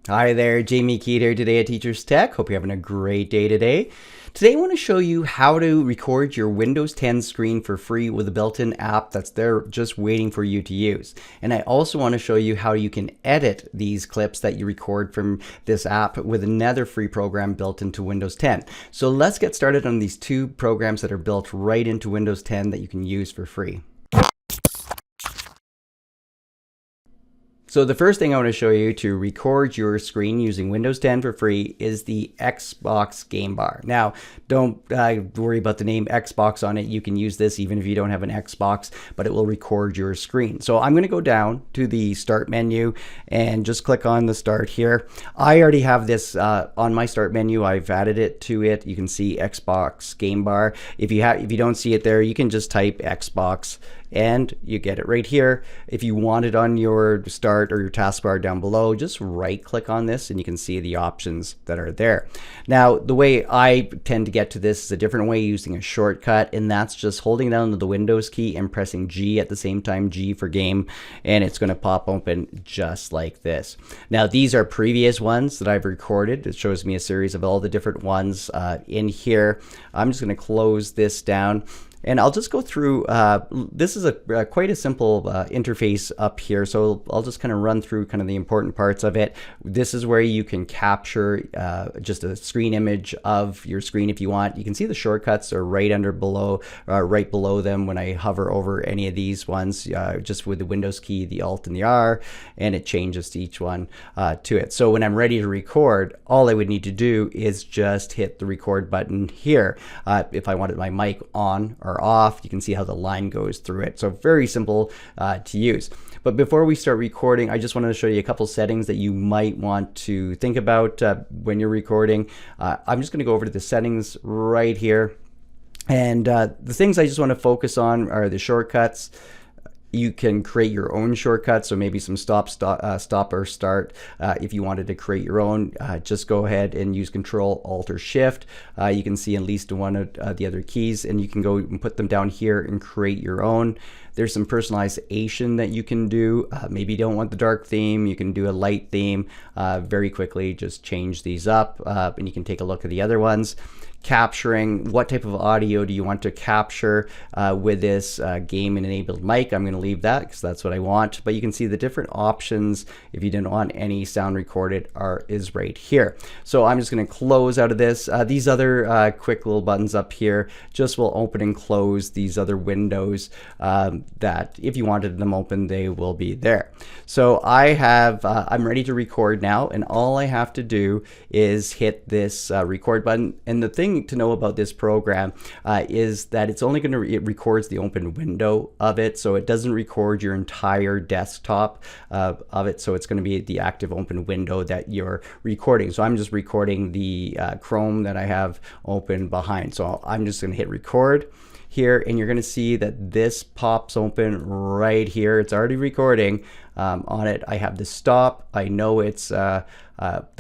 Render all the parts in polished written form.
Hi there, Jamie Keat here today at Teachers Tech. Hope you're having a great day today. Today I want to show you how to record your Windows 10 screen for free with a built-in app that's there just waiting for you to use. And I also want to show you how you can edit these clips that you record from this app with another free program built into Windows 10. So let's get started on these two programs that are built right into Windows 10 that you can use for free. So the first thing I want to show you to record your screen using Windows 10 for free is the Xbox Game Bar. Now, don't worry about the name Xbox on it. You can use this even if you don't have an Xbox, but it will record your screen. So I'm going to go down to the Start menu and just click on the Start here. I already have this on my Start menu. I've added it to it. You can see Xbox Game Bar. If you don't see it there, you can just type Xbox and you get it right here. If you want it on your Start or your taskbar down below, just right click on this and you can see the options that are there. Now, the way I tend to get to this is a different way, using a shortcut, and that's just holding down the Windows key and pressing G at the same time, G for game, and it's going to pop open just like this. Now, these are previous ones that I've recorded. It shows me a series of all the different ones in here. I'm just going to close this down. And I'll just go through, this is quite a simple interface up here, so I'll just kind of run through kind of the important parts of it. This is where you can capture just a screen image of your screen if you want. You can see the shortcuts are right right below them when I hover over any of these ones, just with the Windows key, the Alt and the R, and it changes to each one to it. So when I'm ready to record, all I would need to do is just hit the record button here. If I wanted my mic on or off, you can see how the line goes through it. So very simple to use. But before we start recording, I just wanted to show you a couple settings that you might want to think about when you're recording. I'm just going to go over to the settings right here. And the things I just want to focus on are the shortcuts. You can create your own shortcuts, so maybe some stop or start. If you wanted to create your own, just go ahead and use Control, Alt, or Shift. You can see at least one of the other keys, and you can go and put them down here and create your own. There's some personalization that you can do. Maybe you don't want the dark theme, you can do a light theme. Very quickly, just change these up, and you can take a look at the other ones. Capturing, what type of audio do you want to capture with this game enabled mic? I'm going to leave that because that's what I want, but you can see the different options if you didn't want any sound recorded is right here. So I'm just going to close out of this. These other quick little buttons up here just will open and close these other windows that if you wanted them open, they will be there. So I'm ready to record now, and all I have to do is hit this record button. And the thing to know about this program is that it's only going to it records the open window of it, so it doesn't record your entire desktop of it. So it's going to be the active open window that you're recording. So I'm just recording the Chrome that I have open behind. So I'm just going to hit record here, and you're going to see that this pops open right here. It's already recording on it. I have the stop. I know it's the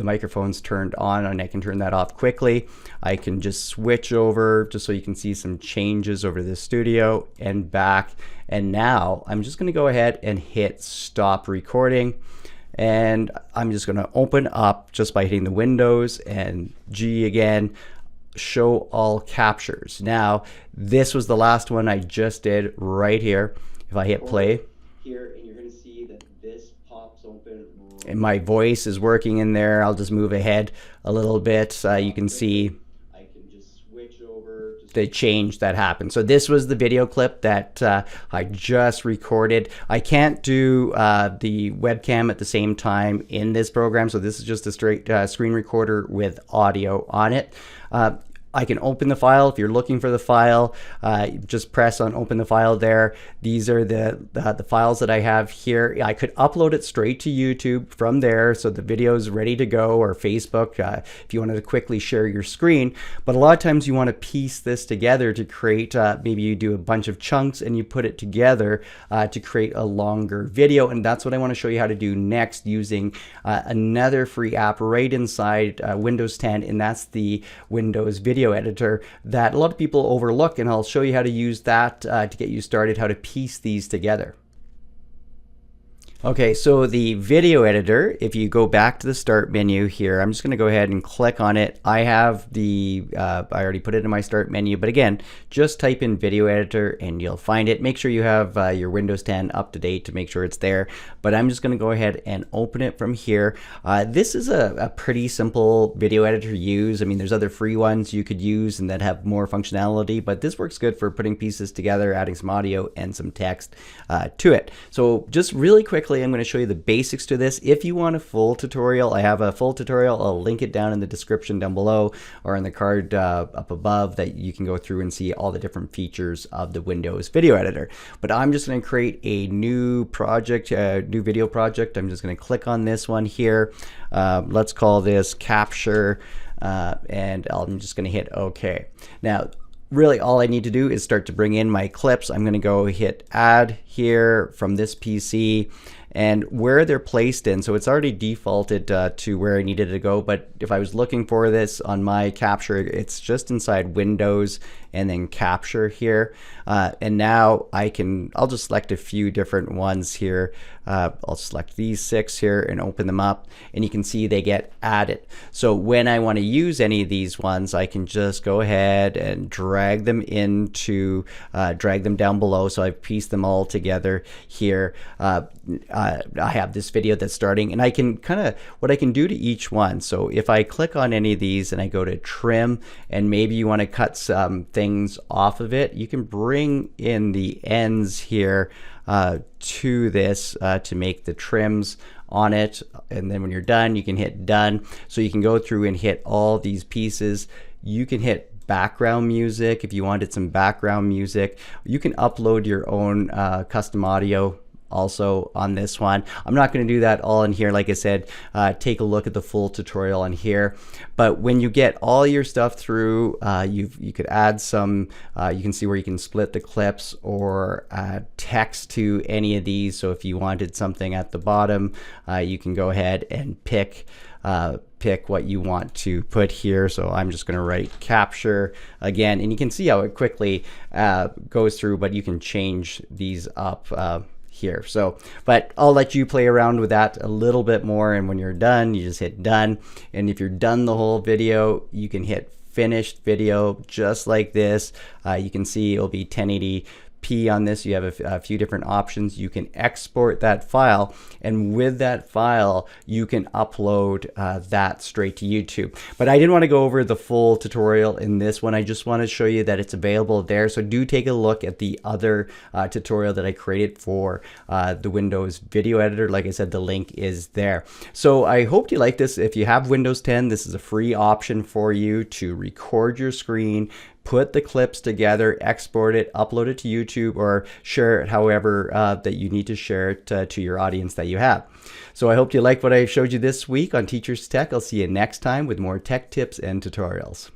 microphone's turned on, and I can turn that off quickly. I can just switch over just so you can see some changes over the studio and back. And now I'm just going to go ahead and hit stop recording. And I'm just going to open up just by hitting the Windows and G again. Show all captures. Now, this was the last one I just did right here. If I hit play here, and you're going to see that this pops open, and my voice is working in there. I'll just move ahead a little bit. You can see I can just switch over the change that happened. So this was the video clip that I just recorded. I can't do the webcam at the same time in this program, so this is just a straight screen recorder with audio on it. I can open the file. If you're looking for the file, just press on open the file there. These are the files that I have here. I could upload it straight to YouTube from there, so the video is ready to go, or Facebook if you wanted to quickly share your screen. But a lot of times you want to piece this together to create, maybe you do a bunch of chunks and you put it together to create a longer video. And that's what I want to show you how to do next, using another free app right inside Windows 10, and that's the Windows Video Editor that a lot of people overlook, and I'll show you how to use that to get you started, how to piece these together. Okay, so the video editor, if you go back to the start menu here, I'm just going to go ahead and click on it. I have the, I already put it in my start menu, but again, just type in video editor and you'll find it. Make sure you have your Windows 10 up to date to make sure it's there, but I'm just going to go ahead and open it from here. This is a pretty simple video editor to use. I mean, there's other free ones you could use and that have more functionality, but this works good for putting pieces together, adding some audio and some text to it. So just really quickly, I'm going to show you the basics to this. If you want a full tutorial, I have a full tutorial. I'll link it down in the description down below or in the card up above that you can go through and see all the different features of the Windows video editor. But I'm just going to create a new project, new video project. I'm just going to click on this one here. Let's call this Capture, and I'm just going to hit OK. Now, really all I need to do is start to bring in my clips. I'm going to go hit add here from this PC and where they're placed in. So it's already defaulted to where I needed to go. But if I was looking for this on my Capture, it's just inside Windows and then Capture here. And now I'll just select a few different ones here. I'll select these 6 here and open them up, and you can see they get added. So when I want to use any of these ones, I can just go ahead and drag them into, drag them down below. So I've pieced them all together here. I have this video that's starting, and I can what I can do to each one. So if I click on any of these and I go to trim, and maybe you want to cut some things off of it, you can bring in the ends here to this to make the trims on it, and then when you're done you can hit done. So you can go through and hit all these pieces. You can hit background music if you wanted some background music. You can upload your own custom audio also on this one. I'm not going to do that all in here. Like I said, take a look at the full tutorial on here. But when you get all your stuff through, you could add some, you can see where you can split the clips or text to any of these. So if you wanted something at the bottom, you can go ahead and pick what you want to put here. So I'm just going to write Capture again, and you can see how it quickly goes through, but you can change these up here. So, but I'll let you play around with that a little bit more, and when you're done, you just hit done. And if you're done the whole video, you can hit finished video just like this. You can see it'll be 1080p on this. You have a few different options. You can export that file, and with that file you can upload that straight to YouTube. But I didn't want to go over the full tutorial in this one. I just want to show you that it's available there. So do take a look at the other tutorial that I created for the Windows video editor. Like I said, the link is there. So I hope you like this. If you have Windows 10, this is a free option for you to record your screen, put the clips together, export it, upload it to YouTube, or share it however that you need to share it to your audience that you have. So I hope you like what I showed you this week on Teachers Tech. I'll see you next time with more tech tips and tutorials.